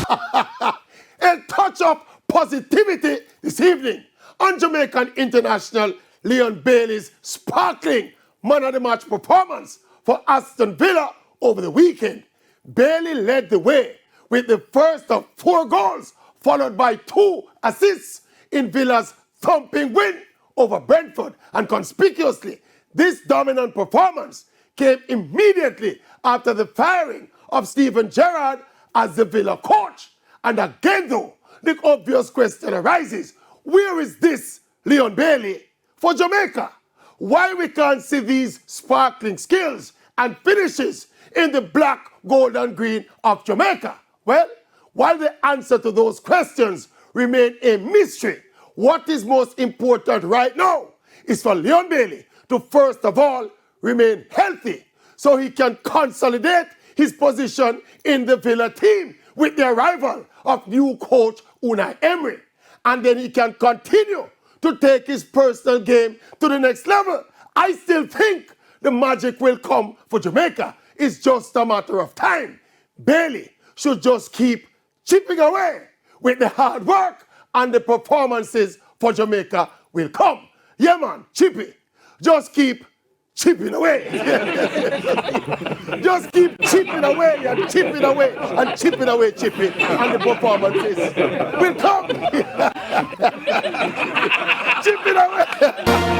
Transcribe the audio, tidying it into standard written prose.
A touch of positivity this evening on Jamaican international Leon Bailey's sparkling man of the match performance for Aston Villa over the weekend. Bailey led the way with the first of 4 goals, followed by 2 assists in Villa's thumping win over Brentford. And conspicuously, this dominant performance came immediately after the firing of Steven Gerrard as the Villa coach. And again though, the obvious question arises, where is this Leon Bailey for Jamaica? Why we can't see these sparkling skills and finishes in the black, gold and green of Jamaica? Well, while the answer to those questions remain a mystery, what is most important right now is for Leon Bailey to first of all remain healthy so he can consolidate his position in the Villa team with the arrival of new coach Unai Emery. And then he can continue to take his personal game to the next level. I still think the magic will come for Jamaica. It's just a matter of time. Bailey should just keep chipping away with the hard work, and the performances for Jamaica will come. Yeah, man, Chippy, just keep chipping away. Just keep chipping away and chipping away and chipping away, Chippy, and the performances will come. Chipping away.